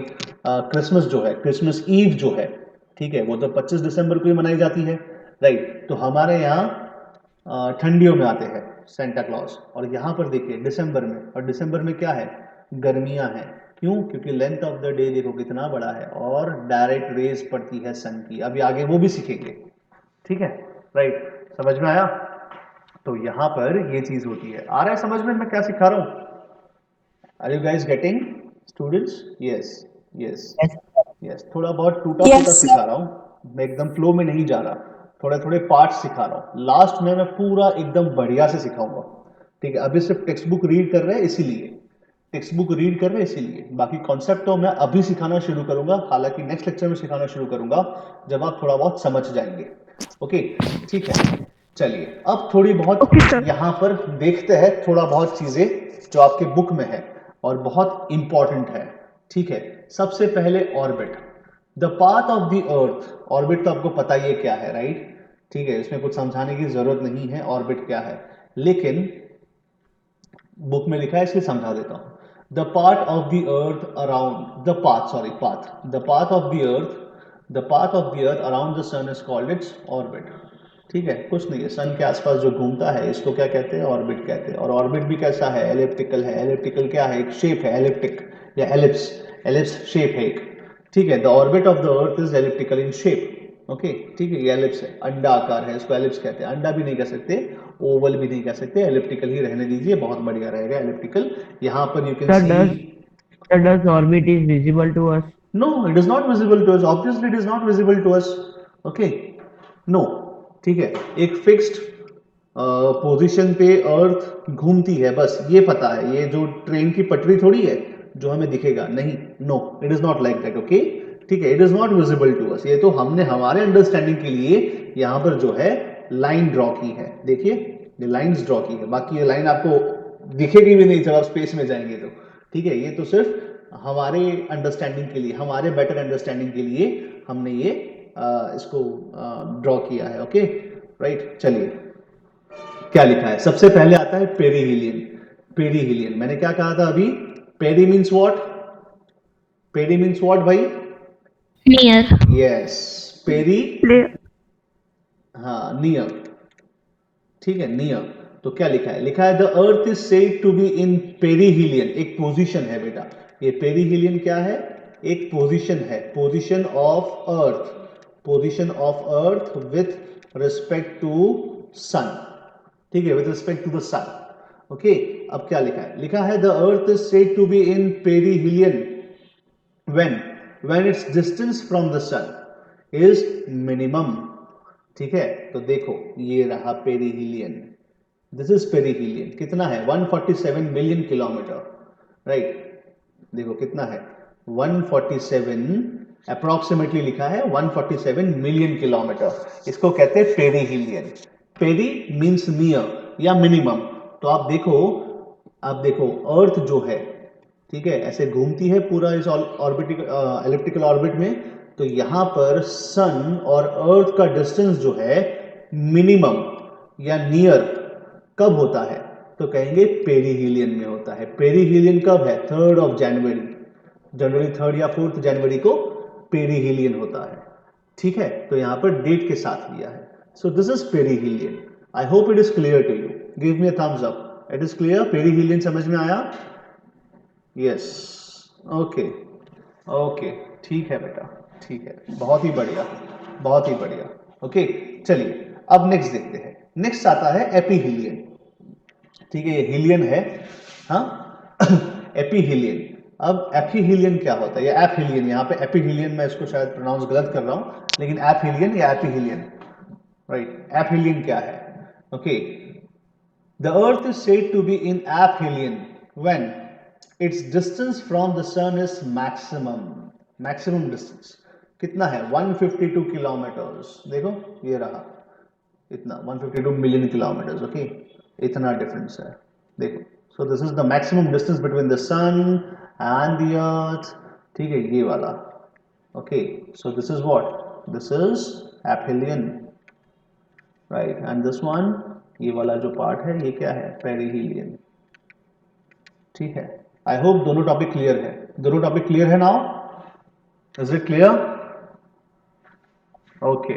क्रिसमस जो है, क्रिसमस ईव जो है, ठीक है, वो तो 25 दिसंबर को ही मनाई जाती है, राइट। तो हमारे यहाँ ठंडियों में आते हैं सेंटा क्लॉज, और यहाँ पर देखिए दिसंबर में, और दिसंबर में क्या है, गर्मियाँ हैं। क्यों, क्योंकि लेंथ ऑफ द डे देखो कितना बड़ा है और डायरेक्ट रेज पड़ती है सन की। अभी आगे वो भी सीखेंगे, ठीक है, राइट, समझ में आया। तो यहाँ पर ये चीज होती है, आ रहा है समझ में मैं क्या सिखा रहा हूँ? Are you guys getting students? Yes yes yes, थोड़ा बहुत टूटा फूटा Yes, सिखा रहा हूँ मैं, एकदम फ्लो में नहीं जा रहा, थोड़े थोड़े पार्ट्स सिखा रहा हूँ। लास्ट में मैं पूरा एकदम बढ़िया से सिखाऊंगा, ठीक है। अभी सिर्फ टेक्स्ट बुक रीड कर रहे हैं इसीलिए, टेक्स्ट बुक रीड कर रहे हैं इसीलिए, बाकी कॉन्सेप्ट तो मैं अभी सिखाना शुरू करूंगा, हालांकि नेक्स्ट लेक्चर में सिखाना शुरू करूंगा जब आप थोड़ा बहुत समझ जाएंगे। ओके, ठीक है, चलिए अब थोड़ी बहुत यहाँ पर देखते हैं थोड़ा बहुत चीजें जो आपके बुक में है और बहुत इंपॉर्टेंट है, ठीक है। सबसे पहले orbit, the path of the earth. Orbit तो आपको पता ही है क्या है, राइट, ठीक है, इसमें कुछ समझाने की जरूरत नहीं है ऑर्बिट क्या है, लेकिन बुक में लिखा है इसलिए समझा देता हूं। The part of the earth around the path, sorry path, the path of the earth, the path of the earth around the sun is called its orbit, ठीक है। कुछ नहीं है, सन के आसपास जो घूमता है इसको क्या कहते हैं, ऑर्बिट कहते हैं। और ऑर्बिट भी कैसा है, एलिप्टिकल है। एलिप्टिकल क्या है, एक शेप है, एलिप्टिक या एलिप्स, एलिप्स शेप है एक, ठीक है। The orbit of the earth is elliptical in shape, okay, ठीक है। ये एलिप्स है, अंडा आकार है, इसको एलिप्स कहते हैं। अंडा भी नहीं कह सकते, ओवल भी नहीं कह सकते, एलिप्टिकल ही रहने दीजिए, बहुत बढ़िया रहेगा एलिप्टिकल। यहाँ पर you can see, does orbit is visible to us? no, it is not visible to us, obviously it is not visible to us, okay, no, ठीक है। एक फिक्स्ड पोजीशन पे अर्थ घूमती है, बस ये पता है, ये जो ट्रेन की पटरी थोड़ी है जो हमें दिखेगा, नहीं, no, it is not like that, okay, ठीक है। It is not visible to us, ये तो हमने हमारे अंडरस्टैंडिंग के लिए यहाँ पर जो है लाइन ड्रॉ की है, देखिए ये लाइंस ड्रॉ की है, बाकी ये लाइन आपको दिखेगी भी नहीं जब आप स्पेस में जाएंगे तो, ठीक है। ये तो सिर्फ हमारे अंडरस्टैंडिंग के लिए, हमारे बेटर अंडरस्टैंडिंग के लिए हमने ये इसको ड्रॉ किया है, ओके, राइट। चलिए क्या लिखा है, सबसे पहले आता है पेरीहिलियन। पेरीहिलियन मैंने क्या कहा था अभी, peri means what, peri means what भाई, नियर, यस, पेरी, हाँ, नियर, ठीक है, नियर। तो क्या लिखा है, लिखा है the earth is said to be in perihelion, एक पोजीशन है बेटा, ये पेरीहिलियन क्या है, एक पोजीशन है, position of earth, position of earth with respect to sun, ठीक है, with respect to the sun, okay. अब क्या लिखा है, लिखा है the earth is said to be in perihelion when its distance from the sun is minimum, ठीक है। तो देखो ये रहा पेरीहिलियन, दिस इज पेरीहिलियन, कितना है 147 मिलियन किलोमीटर, राइट, देखो कितना है 147, अप्रोक्सीमेटली लिखा है 147 मिलियन किलोमीटर, इसको कहते हैं पेरीहिलियन। पेरी मीन्स नियर या मिनिमम। तो आप देखो अर्थ जो है, ठीक है, ऐसे घूमती है पूरा इस ऑर्बिटिकल एलिप्टिकल ऑर्बिट में, तो यहां पर सन और अर्थ का डिस्टेंस जो है मिनिमम या नियर कब होता है, तो कहेंगे पेरीहिलियन में होता है। पेरीहिलियन कब है, 3rd of January, January 3rd या 4th जनवरी को पेरीहिलियन होता है, ठीक है। तो यहां पर डेट के साथ लिया है, so this is perihelion. I hope it is clear to you, give me a thumbs up, it is clear, perihelion समझ में आया, यस, ओके ओके, ठीक है बेटा, ठीक है, बहुत ही बढ़िया, बहुत ही बढ़िया, ओके। चलिए अब नेक्स्ट देखते हैं, नेक्स्ट आता है एपीहिलियन, ठीक है, ये हिलियन है, हाँ एपीहिलियन। अब एपीहिलियन क्या होता है, या एपहिलियन, यहाँ पे एपीहिलियन मैं इसको शायद प्रोनाउंस गलत कर रहा हूँ, लेकिन एपहिलियन या एपीहिलियन, राइट, एपहिलियन क्या है, okay. The Earth is said to be in aphelion when its distance from the sun is maximum distance कितना है 152 किलोमीटर्स। देखो ये रहा इतना 152 मिलियन किलोमीटर्स। ओके इतना डिफरेंस है देखो। So this is the maximum distance between the sun and the earth. ठीक है ये वाला। Okay so this is what this is aphelion right and this one ये वाला जो पार्ट है ये क्या है पेरिहीलियन। ठीक है आई होप दोनों टॉपिक क्लियर है। दोनों टॉपिक क्लियर है now is it clear? Okay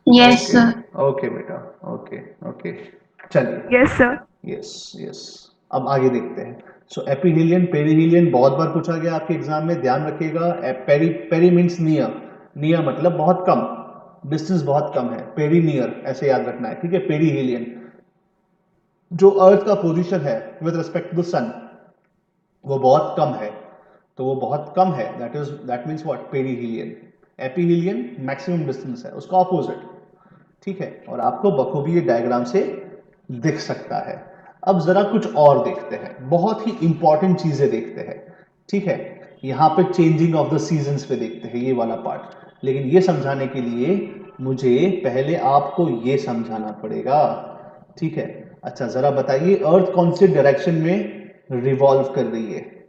yes sir. Okay बेटा ओके ओके चलिए यस सर। यस यस अब आगे देखते हैं। सो एपीहीलियन पेरीहीलियन बहुत बार पूछा गया आपके एग्जाम में, ध्यान रखिएगा। Peri peri means near, near मतलब बहुत कम, डिस्टेंस बहुत कम है, पेरी नियर ऐसे याद रखना है। ठीक है पेरीहीलियन जो अर्थ का पोजीशन है with respect to the sun वो बहुत कम है, तो वो बहुत कम है that means what perihelion. Aphelion maximum distance है उसका ऑपोजिट। ठीक है और आपको बखूबी ये डायग्राम से दिख सकता है। अब जरा कुछ और देखते हैं, बहुत ही इंपॉर्टेंट चीजें देखते हैं। ठीक है यहां पे चेंजिंग ऑफ द सीजन्स पे देखते हैं ये वाला पार्ट, लेकिन ये समझाने के लिए मुझे पहले आपको ये समझाना पड़ेगा। ठीक है अच्छा जरा बताइए अर्थ कौन से डायरेक्शन में रिवॉल्व कर रही है?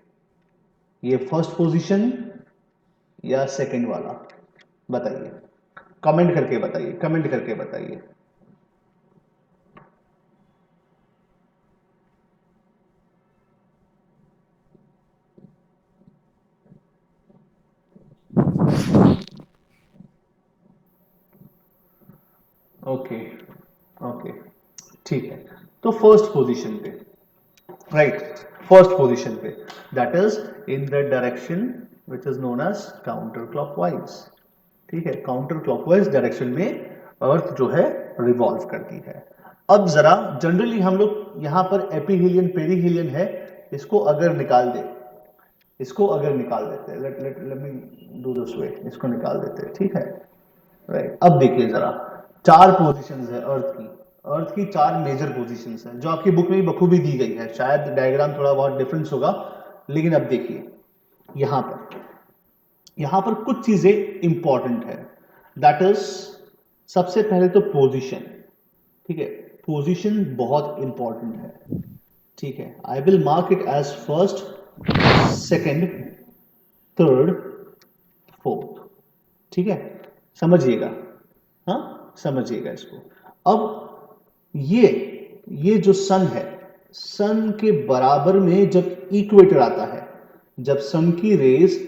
ये फर्स्ट पोजीशन या सेकंड वाला? बताइए कमेंट करके बताइए, कमेंट करके बताइए। ओके ओके ठीक है तो फर्स्ट पोजीशन पे राइट, फर्स्ट पोजीशन पे that is in the direction which is known as counter clockwise. ठीक है काउंटर क्लॉकवाइज डायरेक्शन में अर्थ जो है रिवॉल्व करती है। अब जरा जनरली हम लोग यहां पर एपीहीलियन पेरीहीलियन है इसको अगर निकाल दे, इसको अगर निकाल देते हैं let me do this way, इसको निकाल देते हैं। ठीक है राइट अब देखिए जरा चार पोजीशंस है अर्थ की चार मेजर पोजीशंस है जो आपकी बुक में बखूबी दी गई है। शायद डायग्राम थोड़ा बहुत डिफरेंस होगा लेकिन अब देखिए यहां पर कुछ चीजें इंपॉर्टेंट है दैट इज सबसे पहले तो पोजीशन। ठीक है पोजीशन बहुत इंपॉर्टेंट है। ठीक है I will mark it as first second third fourth. ठीक है समझिएगा, हाँ समझिएगा इसको। अब ये जो सन है सन के बराबर में जब इक्वेटर आता है, जब सन की रेज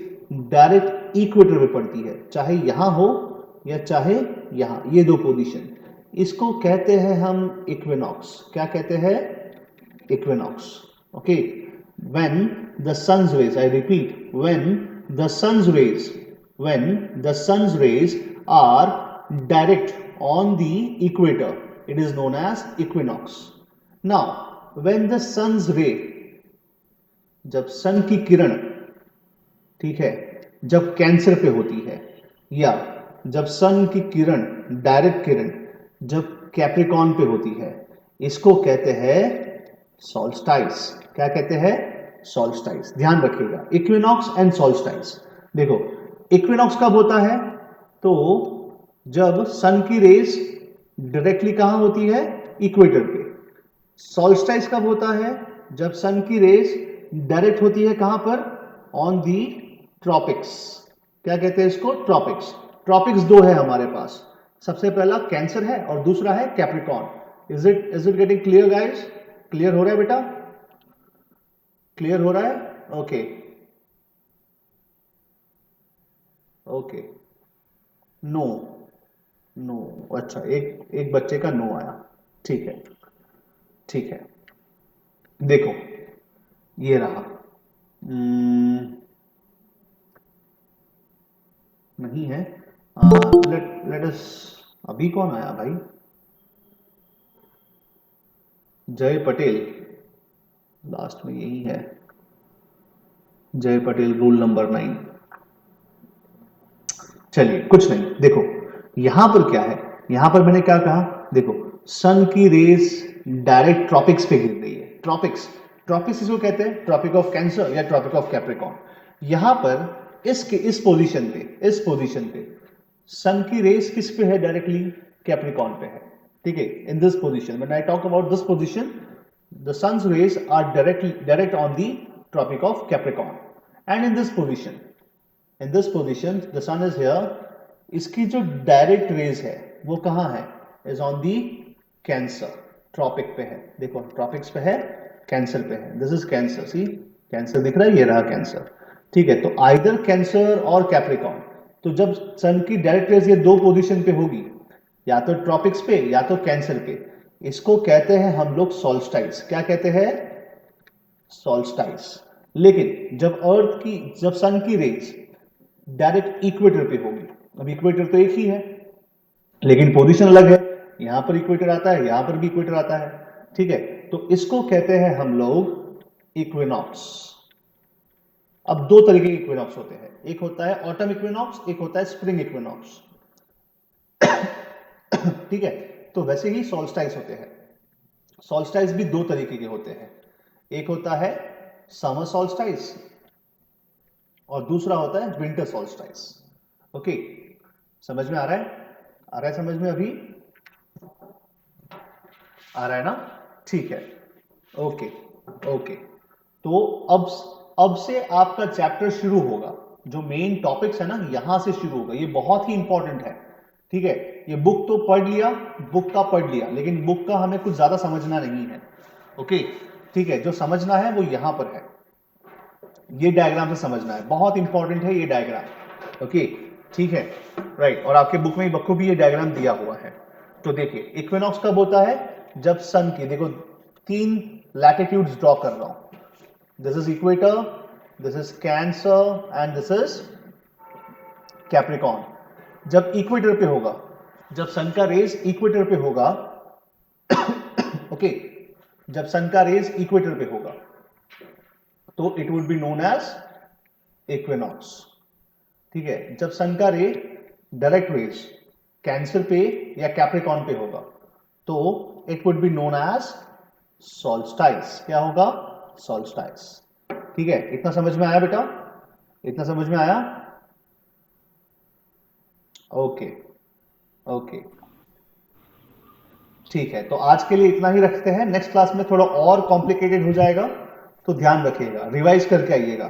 डायरेक्ट इक्वेटर पे पड़ती है चाहे यहां हो या चाहे यहां, ये दो पोजीशन इसको कहते हैं हम इक्विनॉक्स। क्या कहते हैं? Equinox. Okay when the sun's rays, I repeat, when the sun's rays are direct on the equator, it is known as equinox. Now when the sun's ray, जब सन की किरण ठीक है जब कैंसर पे होती है या जब सन की किरण डायरेक्ट किरण जब कैप्रिकॉन पे होती है इसको कहते हैं सॉल्स्टाइस। क्या कहते हैं? सॉल्स्टाइस। ध्यान रखिएगा इक्विनॉक्स एंड सॉल्स्टाइस। देखो इक्विनॉक्स कब होता है? तो जब सन की रेस डायरेक्टली कहां होती है? इक्वेटर पे। सॉल्स्टाइस कब होता है? जब सन की रेस डायरेक्ट होती है कहां पर? On the tropics. क्या कहते हैं इसको? ट्रॉपिक्स। ट्रॉपिक्स दो है हमारे पास, सबसे पहला कैंसर है और दूसरा है Capricorn. Is it getting clear guys? Clear हो रहा है बेटा? क्लियर हो रहा है? ओके ओके नो नो अच्छा एक बच्चे का नो आया। ठीक है ठीक है देखो ये रहा नहीं है लेट अस। अभी कौन आया भाई? जय पटेल लास्ट में यही है, जय पटेल रूल नंबर 9। चलिए कुछ नहीं, देखो यहां पर क्या है, यहां पर मैंने क्या कहा, देखो सन की रेस डायरेक्ट ट्रॉपिक्स पे गिर रही है। ट्रॉपिक्स इसको कहते हैं ट्रॉपिक ऑफ कैंसर या ट्रॉपिक ऑफ कैप्रिकॉर्न। यहां पर इस पोजीशन पे सन की रेस किस पे है? डायरेक्टली कैप्रिकॉर्न पे है, ठीक है। In this position, when I talk about this position, the sun's rays are direct on the tropic of Capricorn, and in this position the sun is here. इसकी जो डायरेक्ट रेज है वो कहां है? Is on the Cancer, tropic पे है। देखो tropics पे है, कैंसर पे है। This is Cancer, see Cancer दिख रहा है, ये रहा कैंसर, ठीक है। तो आइदर कैंसर और कैप्रिकॉर्न। तो जब सन की डायरेक्ट रेज ये दो पोजीशन पे होगी, या तो ट्रॉपिक्स पे या तो कैंसर पे, इसको कहते हैं हम लोग सॉल्स्टाइस। क्या कहते हैं? सॉल्स्टाइस। लेकिन जब सन की रेज डायरेक्ट इक्वेटर पे होगी, अब इक्वेटर तो एक ही है लेकिन पोजीशन अलग है, यहां पर इक्वेटर आता है, यहां पर भी इक्वेटर आता है, ठीक है। तो इसको कहते हैं हम लोग इक्विनॉक्स। अब दो तरीके के इक्विनॉक्स होते हैं, एक होता है ऑटम इक्विनॉक्स, एक होता है स्प्रिंग इक्विनॉक्स, ठीक है। तो वैसे ही सॉल्स्टाइस होते हैं। सॉल्स्टाइस भी दो तरीके के होते हैं, एक होता है समर सॉल्स्टाइस और दूसरा होता है विंटर सॉल्स्टाइस। ओके, समझ में आ रहा है? समझ में? अभी आ रहा है ना? ठीक है, ओके। तो अब से आपका चैप्टर शुरू होगा, जो मेन टॉपिक्स है ना यहां से शुरू होगा। ये बहुत ही इंपॉर्टेंट है, ठीक है। ये बुक तो पढ़ लिया, लेकिन बुक का हमें कुछ ज्यादा समझना नहीं है, ओके, ठीक है। जो समझना है वो यहां पर है, ये डायग्राम से समझना है, बहुत इंपॉर्टेंट है ये डायग्राम, ओके, ठीक है, राइट। और आपके बुक में बखूबी ये डायग्राम दिया हुआ है। तो देखिए इक्विनॉक्स कब होता है? जब सन की, देखो 3 लैटिट्यूड्स ड्रॉ कर रहा हूं, this is equator, this is cancer and this is Capricorn. जब इक्वेटर पे होगा, जब सन का रेज इक्वेटर पे होगा ओके, जब सन का रेज इक्वेटर पे होगा तो it would be known as equinox, ठीक है। जब सन का रे डायरेक्ट रेज कैंसर पे या कैप्रिकॉर्न पे होगा तो it would be known as solstice. क्या होगा? सॉल्स्टाइस, ठीक है। इतना समझ में आया बेटा? इतना समझ में आया? ओके, ठीक है। तो आज के लिए इतना ही रखते हैं, नेक्स्ट क्लास में थोड़ा और कॉम्प्लिकेटेड हो जाएगा, तो ध्यान रखिएगा, रिवाइज करके आइएगा।